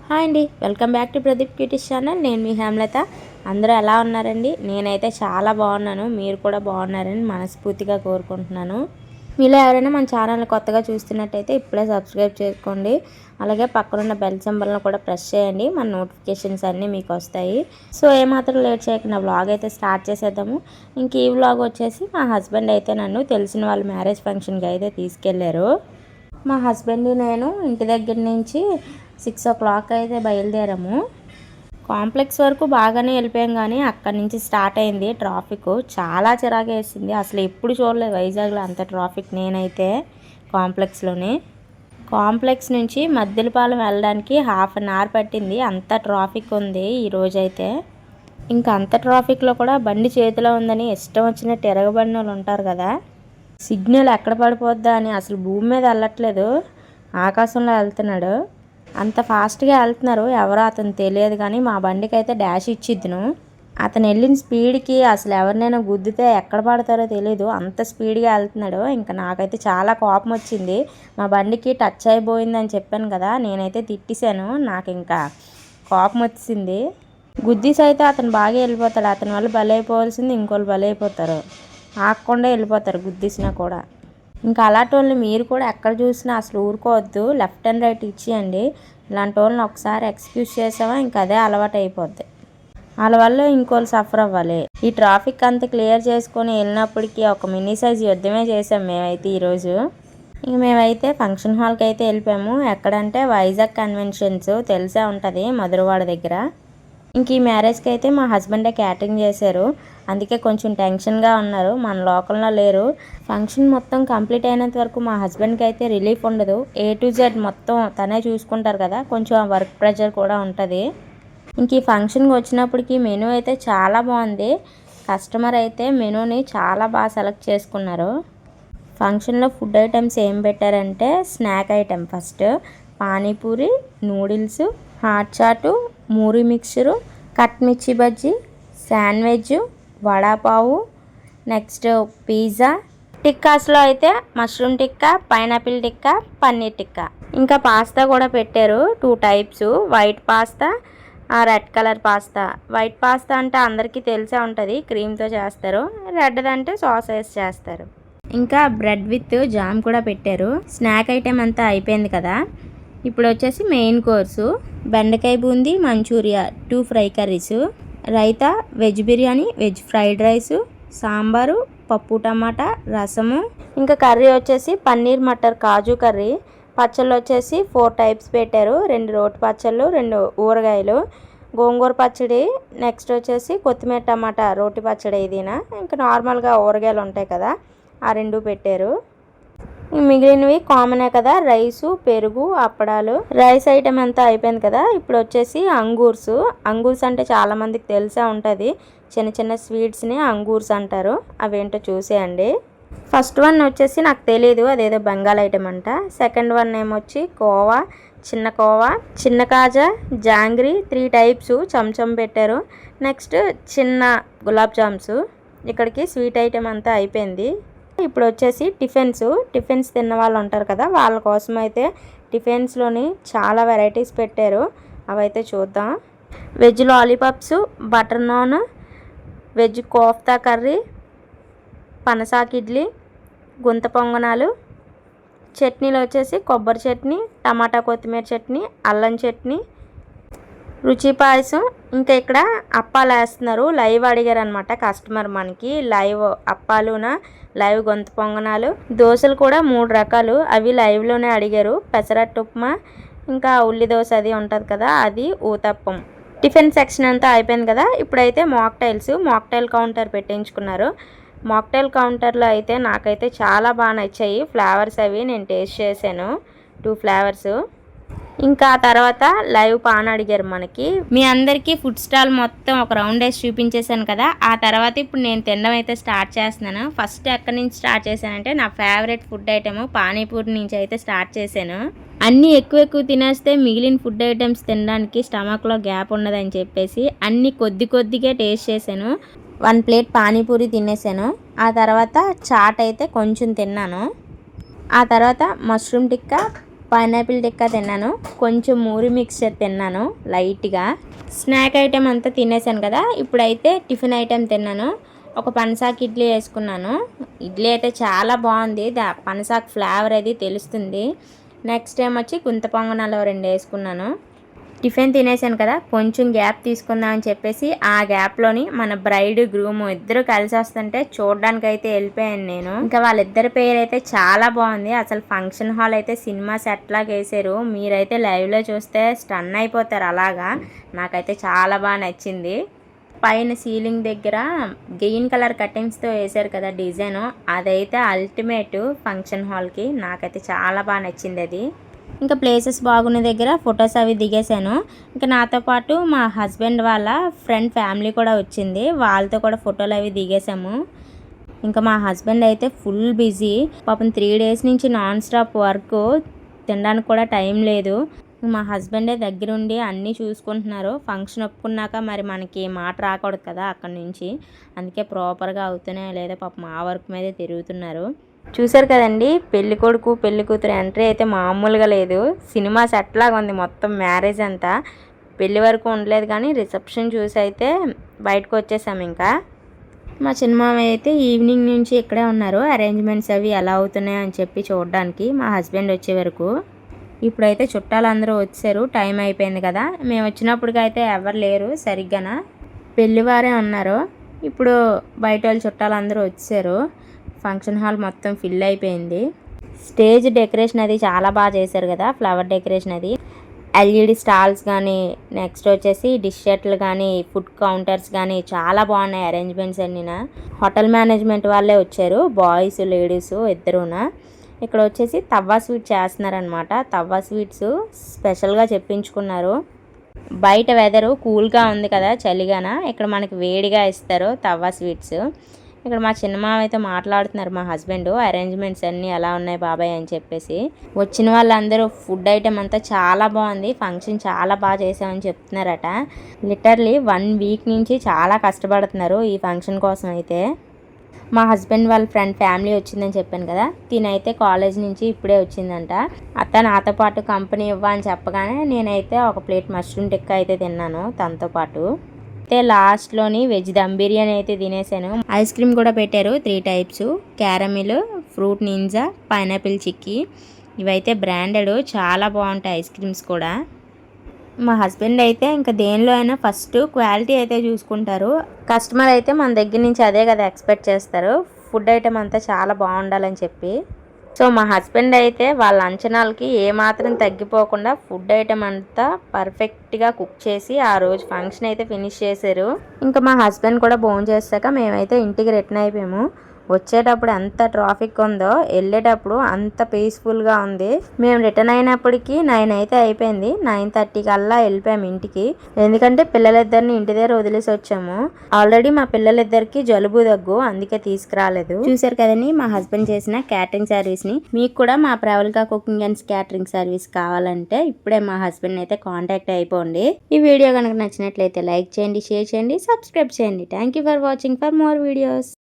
Hi అండి, welcome back to Pradeep cuties channel. నేను మీ హేమలత. అందరూ ఎలా ఉన్నారండి? నేనైతే చాలా బాగున్నాను. మీరు కూడా బాగున్నారని మనస్ఫూర్తిగా కోరుకుంటున్నాను. మీలో ఎవరైనా మన ఛానల్ కొత్తగా చూస్తున్నట్టయితే ఇప్పుడే సబ్స్క్రైబ్ చేసుకోండి. అలాగే పక్కనున్న బెల్ సింబల్ను కూడా ప్రెస్ చేయండి. మన నోటిఫికేషన్స్ అన్నీ మీకు వస్తాయి. సో ఏమాత్రం లేట్ చేయకుండా వ్లాగ్ అయితే స్టార్ట్ చేసేద్దాము. ఇంక ఈ వ్లాగ్ వచ్చేసి మా హస్బెండ్ అయితే నన్ను తెలిసిన వాళ్ళ మ్యారేజ్ ఫంక్షన్కి అయితే తీసుకెళ్లారు. మా హస్బెండ్ నేను ఇంటి దగ్గర నుంచి 6 o'clock అయితే బయలుదేరాము. కాంప్లెక్స్ వరకు బాగానే వెళ్ళిపోయాం, కానీ అక్కడి నుంచి స్టార్ట్ అయింది ట్రాఫిక్. చాలా చిరాకు వేసింది. అసలు ఎప్పుడు చూడలేదు వైజాగ్లో అంత ట్రాఫిక్. నేనైతే కాంప్లెక్స్ నుంచి మద్దిలపాలెం వెళ్ళడానికి 1/2 hour పట్టింది. అంత ట్రాఫిక్ ఉంది ఈరోజైతే. ఇంకా అంత ట్రాఫిక్లో కూడా బండి చేతిలో ఉందని ఇష్టం వచ్చినట్టు ఎరగబడిన వాళ్ళు ఉంటారు కదా, సిగ్నల్ ఎక్కడ పడిపోద్దా అని అసలు భూమి మీద వెళ్ళట్లేదు, ఆకాశంలో వెళ్తున్నాడు. అంత ఫాస్ట్గా వెళ్తున్నారు. ఎవరో అతను తెలియదు, కానీ మా బండికి అయితే డాష్ ఇచ్చిద్దును. అతను వెళ్ళిన స్పీడ్కి అసలు ఎవరినైనా గుద్దితే ఎక్కడ పడతారో తెలియదు, అంత స్పీడ్గా వెళ్తున్నాడు. ఇంకా నాకైతే చాలా కోపం వచ్చింది. మా బండికి టచ్ అయిపోయిందని చెప్పాను కదా, నేనైతే తిట్టేశాను. నాకు ఇంకా కోపం వచ్చింది. గుద్దీస్ అయితే అతను బాగా వెళ్ళిపోతాడు. అతని వల్ల బలైపోవాల్సింది ఇంకోళ్ళు బలైపోతారు, ఆగకుండా వెళ్ళిపోతారు గుద్దీసినా కూడా. ఇంకా అలాంటి వాళ్ళని మీరు కూడా ఎక్కడ చూసినా అసలు ఊరుకోవద్దు, లెఫ్ట్ అండ్ రైట్ ఇచ్చేయండి. ఇలాంటి వాళ్ళని ఒకసారి ఎక్స్క్యూజ్ చేసావా ఇంకా అదే అలవాటు అయిపోద్ది. వాళ్ళ వల్ల ఇంకోళ్ళు సఫర్ అవ్వాలి. ఈ ట్రాఫిక్ అంతా క్లియర్ చేసుకొని వెళ్ళినప్పటికీ ఒక మినీ సైజ్ యుద్ధమే చేసాం మేమైతే ఈరోజు. ఇంక మేమైతే ఫంక్షన్ హాల్కి అయితే వెళ్ళిపోయాము. ఎక్కడంటే వైజాగ్ కన్వెన్షన్స్ తెలిసే ఉంటుంది, మధురవాడ దగ్గర. ఇంక ఈ మ్యారేజ్కి అయితే మా హస్బెండే క్యాటరింగ్ చేశారు. అందుకే కొంచెం టెన్షన్గా ఉన్నారు, మన లోకల్లో లేరు. ఫంక్షన్ మొత్తం కంప్లీట్ అయినంత వరకు మా హస్బెండ్కి అయితే రిలీఫ్ ఉండదు. A to Z మొత్తం తనే చూసుకుంటారు కదా, కొంచెం వర్క్ ప్రెషర్ కూడా ఉంటుంది. ఇంక ఈ ఫంక్షన్కి వచ్చినప్పటికీ మెనూ అయితే చాలా బాగుంది. కస్టమర్ అయితే మెనూని చాలా బాగా సెలెక్ట్ చేసుకున్నారు. ఫంక్షన్లో ఫుడ్ ఐటమ్స్ ఏం పెట్టారంటే snack item first panipuri, noodles, hot chaat, మూరి mixture, cut mirchi bajji, sandwich, vada pav, next pizza. టిక్కాస్లో అయితే మష్రూమ్ టిక్కా, పైనాపిల్ టిక్కా, పన్నీర్ టిక్కా. ఇంకా పాస్తా కూడా పెట్టారు 2 types, white pasta, red colour pasta. White pasta అంటే అందరికీ తెలిసే ఉంటుంది, క్రీమ్తో చేస్తారు. రెడ్ అంటే సాస్ వేసి చేస్తారు. ఇంకా బ్రెడ్ విత్ జామ్ కూడా పెట్టారు. స్నాక్ ఐటెం అంతా అయిపోయింది కదా, ఇప్పుడు వచ్చేసి మెయిన్ కోర్సు బెండకాయ boondi, Manchuria, 2 fry curries, raita, veg biryani, veg fried rice, sambar, పప్పు టమాటా, రసము. ఇంకా కర్రీ వచ్చేసి పన్నీర్ మటర్ కాజు కర్రీ. పచ్చళ్ళు వచ్చేసి 4 types పెట్టారు. 2 రోటి పచ్చళ్ళు, 2 ఊరగాయలు, గోంగూర పచ్చడి, నెక్స్ట్ వచ్చేసి కొత్తిమీర టమాటా రోటి పచ్చడి. ఇదినా ఇంకా నార్మల్గా ఊరగాయలు ఉంటాయి కదా, ఆ 2 పెట్టారు. మిగిలినవి కామనే కదా, రైసు, పెరుగు, అప్పడాలు. రైస్ ఐటమ్ అంతా అయిపోయింది కదా, ఇప్పుడు వచ్చేసి అంగూర్స్ అంటే చాలా మందికి తెలిసే ఉంటుంది. చిన్న చిన్న స్వీట్స్ని అంగూర్స్ అంటారు. అవేంటో చూసేయండి. ఫస్ట్ వన్ వచ్చేసి నాకు తెలియదు, అదేదో బెంగాల్ ఐటమ్ అంట. సెకండ్ వన్ ఏమొచ్చి కోవా, చిన్న కాజా, జాంగ్రీ, 3 types చంచం పెట్టారు. నెక్స్ట్ చిన్న గులాబ్ జామ్స్. ఇక్కడికి స్వీట్ ఐటమ్ అంతా అయిపోయింది. ఇప్పుడు వచ్చేసి టిఫిన్స్ తిన్న వాళ్ళు ఉంటారు కదా, వాళ్ళ కోసం అయితే టిఫిన్స్లోని చాలా వెరైటీస్ పెట్టారు. అవైతే చూద్దాం. Veg lollipops, butter naan, veg kofta curry, పనసాకి ఇడ్లీ, గుంత పొంగనాలు. చట్నీలు వచ్చేసి కొబ్బరి చట్నీ, టమాటా కొత్తిమీర చట్నీ, అల్లం చట్నీ, రుచి పాయసం. ఇంకా ఇక్కడ అప్పాలు వేస్తున్నారు. లైవ్ అడిగారు అనమాట కస్టమర్, మనకి లైవ్ అప్పాలున లైవ్ గొంతు పొంగనాలు. దోశలు కూడా 3 రకాలు, అవి లైవ్లోనే అడిగారు. పెసరట్టు ఉప్మా, ఇంకా ఉల్లి దోశ అది ఉంటుంది కదా, అది ఊతప్పం. టిఫిన్ సెక్షన్ అంతా అయిపోయింది కదా, ఇప్పుడైతే మాక్టైల్ కౌంటర్ పెట్టించుకున్నారు. మాక్టైల్ కౌంటర్లో అయితే నాకైతే చాలా బాగా నచ్చాయి ఫ్లేవర్స్. అవి నేను టేస్ట్ చేశాను 2 flavors. ఇంకా ఆ తర్వాత లైవ్ పాన్ అడిగారు మనకి. మీ అందరికీ ఫుడ్ స్టాల్ మొత్తం ఒక రౌండ్ వేసి చూపించేశాను కదా, ఆ తర్వాత ఇప్పుడు నేను తినడం అయితే స్టార్ట్ చేస్తున్నాను. ఫస్ట్ ఎక్కడి నుంచి స్టార్ట్ చేశానంటే నా ఫేవరెట్ ఫుడ్ ఐటమ్ పానీపూరి నుంచి అయితే స్టార్ట్ చేశాను. అన్నీ ఎక్కువ తినేస్తే మిగిలిన ఫుడ్ ఐటమ్స్ తినడానికి స్టమక్లో గ్యాప్ ఉండదని చెప్పేసి అన్నీ కొద్దిగా టేస్ట్ చేశాను. 1 plate పానీపూరి తినేసాను. ఆ తర్వాత చాట్ అయితే కొంచెం తిన్నాను. ఆ తర్వాత మష్రూమ్ టిక్కా, పైనాపిల్ టిక్కా తిన్నాను, కొంచెం మూరి మిక్చర్ తిన్నాను లైట్గా. స్నాక్ ఐటెం అంతా తినేసాను కదా. ఇప్పుడైతే టిఫిన్ ఐటెం తిన్నాను. ఒక పనసాకు ఇడ్లీ వేసుకున్నాను. ఇడ్లీ అయితే చాలా బాగుంది, పనసాకు ఫ్లేవర్ అది తెలుస్తుంది. నెక్స్ట్ టైం వచ్చి గుంత పొంగనాలు 2 వేసుకున్నాను. టిఫిన్ తినేసాను కదా, కొంచెం గ్యాప్ తీసుకుందామని చెప్పేసి ఆ గ్యాప్లోని మన బ్రైడ్ గ్రూమ్ ఇద్దరు కలిసి వస్తుంటే చూడడానికి అయితే వెళ్ళిపోయాను నేను. ఇంకా వాళ్ళిద్దరి పేరు అయితే చాలా బాగుంది. అసలు ఫంక్షన్ హాల్ అయితే సినిమా సెట్ లాగా వేసారు. మీరైతే లైవ్లో చూస్తే స్టన్ అయిపోతారు. అలాగా నాకైతే చాలా బాగా నచ్చింది. పైన సీలింగ్ దగ్గర గ్రీన్ కలర్ కటింగ్స్తో వేసారు కదా డిజైన్, అదైతే అల్టిమేట్ ఫంక్షన్ హాల్కి. నాకైతే చాలా బాగా నచ్చింది అది. ఇంకా ప్లేసెస్ బాగున్న దగ్గర ఫొటోస్ అవి దిగేశాను. ఇంకా నాతో పాటు మా హస్బెండ్ వాళ్ళ ఫ్రెండ్ ఫ్యామిలీ కూడా వచ్చింది, వాళ్ళతో కూడా ఫోటోలు అవి దిగేసాము. ఇంకా మా హస్బెండ్ అయితే ఫుల్ బిజీ పాపం. 3 days నుంచి నాన్ స్టాప్ వర్క్, తినడానికి కూడా టైం లేదు. మా హస్బెండే దగ్గరుండి అన్నీ చూసుకుంటున్నారు. ఫంక్షన్ ఒప్పుకున్నాక మరి మనకి మాట రాకూడదు కదా అక్కడి నుంచి, అందుకే ప్రాపర్గా అవుతూనే లేదా పాపం మా వర్క్ మీదే తిరుగుతున్నారు. చూసారు కదండి, పెళ్లి కొడుకు పెళ్లి కూతురు ఎంట్రీ అయితే మామూలుగా లేదు. సినిమా సెట్ లాగా ఉంది మొత్తం. మ్యారేజ్ అంతా పెళ్లి వరకు ఉండలేదు కానీ రిసెప్షన్ చూసి అయితే బయటకు వచ్చేసాము. ఇంకా మా చిన్నమామయ్య అయితే ఈవినింగ్ నుంచి ఇక్కడే ఉన్నారు, అరేంజ్మెంట్స్ అవి ఎలా అవుతున్నాయి అని చెప్పి చూడడానికి మా హస్బెండ్ వచ్చే వరకు. ఇప్పుడైతే చుట్టాలు అందరూ వచ్చారు, టైం అయిపోయింది కదా. మేము వచ్చినప్పటికైతే ఎవరు లేరు సరిగ్గాన, పెళ్లివారే ఉన్నారు. ఇప్పుడు బయట వాళ్ళు చుట్టాలు అందరూ వచ్చారు. ఫంక్షన్ హాల్ మొత్తం ఫిల్ అయిపోయింది. స్టేజ్ డెకరేషన్ అది చాలా బాగా చేశారు కదా, ఫ్లవర్ డెకరేషన్ అది. ఎల్ఈడి స్టాల్స్ కానీ, నెక్స్ట్ వచ్చేసి డిష్ సెట్లు కానీ, ఫుడ్ కౌంటర్స్ కానీ చాలా బాగున్నాయి అరేంజ్మెంట్స్ అన్నీనా. హోటల్ మేనేజ్మెంట్ వాళ్ళే వచ్చారు, బాయ్స్ లేడీస్ ఇద్దరునా. ఇక్కడ వచ్చేసి తవ్వా స్వీట్ చేస్తున్నారనమాట. తవ్వా స్వీట్స్ స్పెషల్గా చెప్పించుకున్నారు. బయట వెదరు కూల్గా ఉంది కదా, చలిగాన, ఇక్కడ మనకి వేడిగా ఇస్తారు తవ్వా స్వీట్స్. ఇక్కడ మా చిన్నమావైతే మాట్లాడుతున్నారు మా హస్బెండ్, అరేంజ్మెంట్స్ అన్నీ ఎలా ఉన్నాయి బాబాయ్ అని చెప్పేసి. వచ్చిన వాళ్ళందరూ ఫుడ్ ఐటెం అంతా చాలా బాగుంది, ఫంక్షన్ చాలా బాగా చేసామని చెప్తున్నారట. లిటర్లీ 1 week నుంచి చాలా కష్టపడుతున్నారు ఈ ఫంక్షన్ కోసం అయితే. మా హస్బెండ్ వాళ్ళ ఫ్రెండ్ ఫ్యామిలీ వచ్చిందని చెప్పాను కదా, తినైతే కాలేజ్ నుంచి ఇప్పుడే వచ్చిందంట. అతను నాతో పాటు కంపెనీ ఇవ్వని చెప్పగానే నేనైతే ఒక ప్లేట్ మష్రూమ్ టిక్కా అయితే తిన్నాను తనతో పాటు. అయితే లాస్ట్లోని వెజ్ దమ్ బిర్యానీ అయితే తినేసాను. ఐస్ క్రీమ్ కూడా పెట్టారు 3 types, caramel, fruit ninja, pineapple chikki. ఇవైతే బ్రాండెడ్, చాలా బాగుంటాయి ఐస్ క్రీమ్స్ కూడా. మా హస్బెండ్ అయితే ఇంకా దేనిలో అయినా ఫస్ట్ క్వాలిటీ అయితే చూసుకుంటారు. కస్టమర్ అయితే మన దగ్గర నుంచి అదే కదా ఎక్స్పెక్ట్ చేస్తారు, ఫుడ్ ఐటమ్ అంతా చాలా బాగుండాలని చెప్పి. సో మా హస్బెండ్ అయితే వాళ్ళ అంచనాలకి ఏమాత్రం తగ్గిపోకుండా ఫుడ్ ఐటమ్ అంతా పర్ఫెక్ట్గా కుక్ చేసి ఆ రోజు ఫంక్షన్ అయితే ఫినిష్ చేశారు. ఇంకా మా హస్బెండ్ కూడా భోజనం చేశాక మేమైతే ఇంటికి రిటర్న్ అయిపోయాము. వచ్చేటప్పుడు ఎంత ట్రాఫిక్ ఉందో, వెళ్ళేటప్పుడు అంత పీస్ఫుల్గా ఉంది. మేము రిటర్న్ అయినప్పటికీ 9 అయితే అయిపోయింది. 9:30 కల్లా వెళ్ళిపోయాము ఇంటికి. ఎందుకంటే పిల్లలిద్దరిని ఇంటి దగ్గర వదిలేసి వచ్చాము. ఆల్రెడీ మా పిల్లలిద్దరికి జలుబు దగ్గు, అందుకే తీసుకురాలేదు. చూసారు కదండి మా హస్బెండ్ చేసిన క్యాటరింగ్ సర్వీస్ని. మీకు కూడా మా ప్రవల్కా కుకింగ్ అండ్ క్యాటరింగ్ సర్వీస్ కావాలంటే ఇప్పుడే మా హస్బెండ్ అయితే కాంటాక్ట్ అయిపోండి. ఈ వీడియో కనుక నచ్చినట్లయితే లైక్ చేయండి, షేర్ చేయండి, సబ్స్క్రైబ్ చేయండి. Thank you for watching. For more videos.